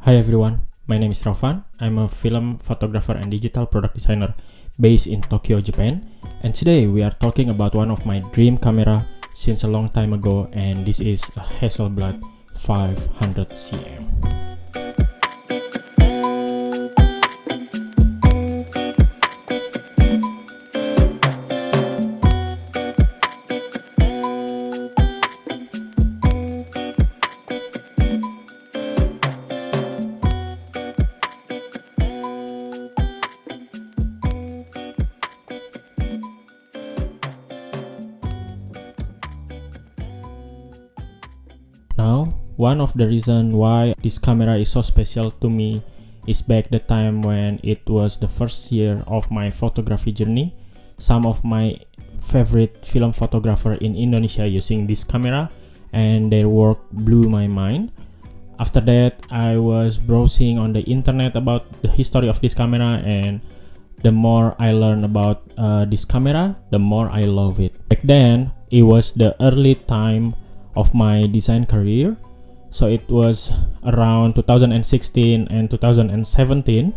Hi everyone, my name is Raufan. I'm a film photographer and digital product designer based in Tokyo, Japan. And today we are talking about one of my dream camera since a long time ago, and this is a Hasselblad 500cm. Now, one of the reasons why this camera is so special to me is back the time when it was the first year of my photography journey. Some of my favorite film photographer in Indonesia using this camera, and their work blew my mind. After that, I was browsing on the internet about the history of this camera, and the more I learn about this camera, the more I love it. Back then, it was the early time of my design career, so it was around 2016 and 2017.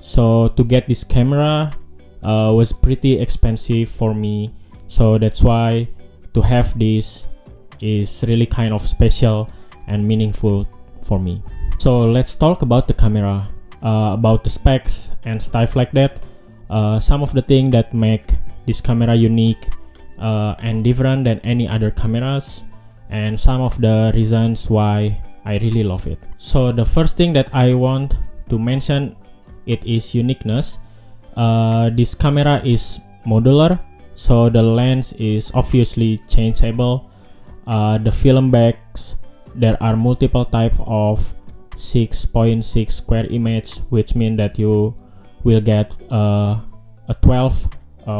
So to get this camera was pretty expensive for me, so that's why to have this is really kind of special and meaningful for me. So let's talk about the camera, about the specs and stuff like that. Some of the things that make this camera unique and different than any other cameras, and some of the reasons why I really love it. So the first thing that I want to mention, it is uniqueness. This camera is modular, so the lens is obviously changeable. The film backs, there are multiple types of 6.6 square image, which means that you will get 12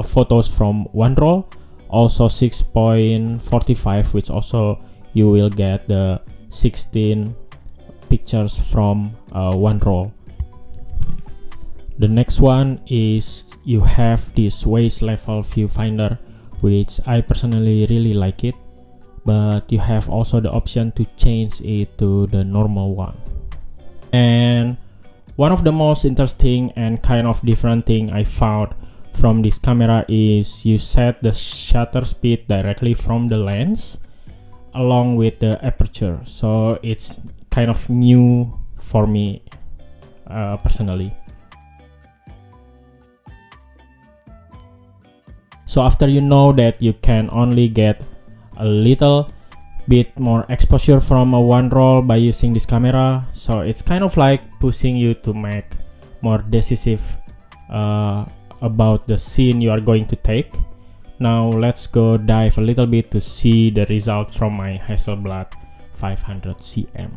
photos from one roll. Also 6.45, which also you will get the 16 pictures from one roll. The next one is you have this waist level viewfinder, which I personally really like it, but you have also the option to change it to the normal one. And one of the most interesting and kind of different thing I found from this camera is you set the shutter speed directly from the lens along with the aperture, so it's kind of new for me personally. So after you know that you can only get a little bit more exposure from a one roll by using this camera, so it's kind of like pushing you to make more decisive about the scene you are going to take. Now let's go dive a little bit to see the result from my Hasselblad 500cm.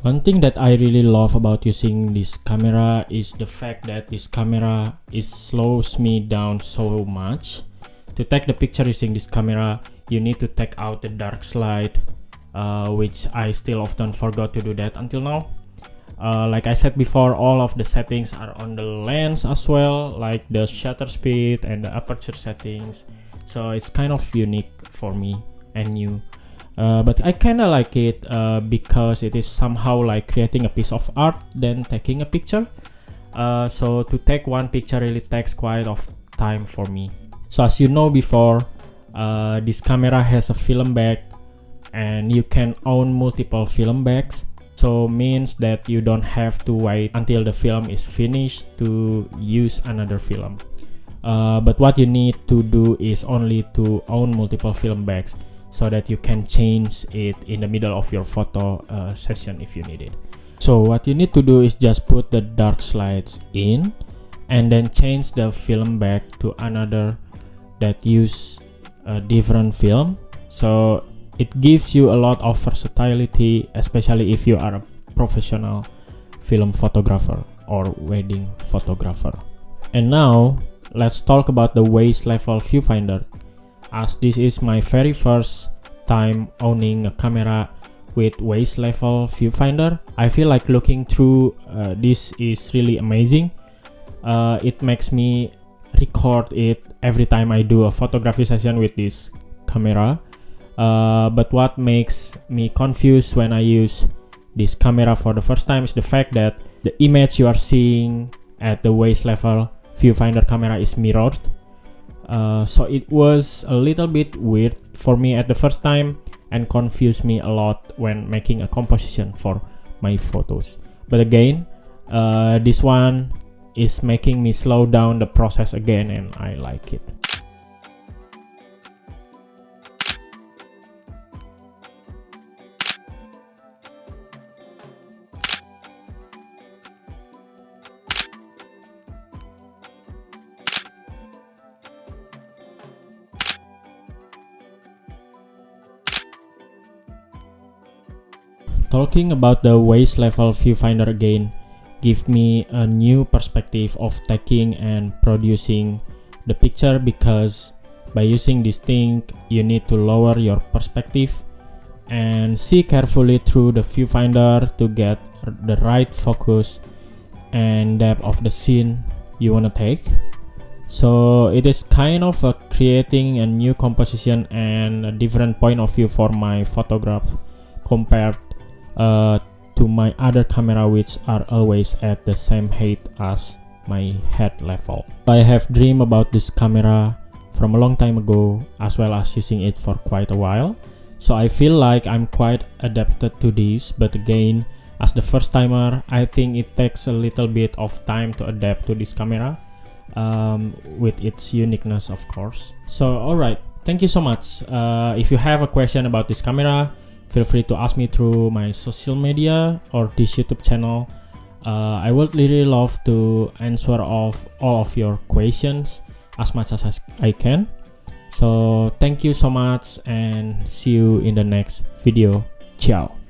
One thing that I really love about using this camera is the fact that this camera slows me down so much. To take the picture using this camera, you need to take out the dark slide, which I still often forgot to do that until now. Like I said before, all of the settings are on the lens as well, like the shutter speed and the aperture settings. So it's kind of unique for me and new. But I kinda like it because it is somehow like creating a piece of art than taking a picture. So to take one picture really takes quite of time for me. So as you know before, this camera has a film bag, and you can own multiple film bags. So means that you don't have to wait until the film is finished to use another film. But what you need to do is only to own multiple film bags, so that you can change it in the middle of your photo session if you need it. So what you need to do is just put the dark slides in and then change the film back to another that use a different film, so it gives you a lot of versatility, especially if you are a professional film photographer or wedding photographer. And now let's talk about the waist level viewfinder, as this is my very first time owning a camera with waist level viewfinder. I feel like looking through this is really amazing. It makes me record it every time I do a photography session with this camera. But what makes me confused when I use this camera for the first time is the fact that the image you are seeing at the waist level viewfinder camera is mirrored. So it was a little bit weird for me at the first time and confused me a lot when making a composition for my photos. But again, this one is making me slow down the process again, and I like it. Talking about the waist level viewfinder again give me a new perspective of taking and producing the picture, because by using this thing you need to lower your perspective and see carefully through the viewfinder to get the right focus and depth of the scene you want to take. So it is kind of creating a new composition and a different point of view for my photograph compared to my other camera, which are always at the same height as my head level. I have dreamed about this camera from a long time ago, as well as using it for quite a while, so I feel like I'm quite adapted to this. But again, as the first timer, I think it takes a little bit of time to adapt to this camera, with its uniqueness, of course. So alright, thank you so much. If you have a question about this camera, feel free to ask me through my social media or this YouTube channel. I would really love to answer all of your questions as much as I can. So thank you so much, and see you in the next video. Ciao.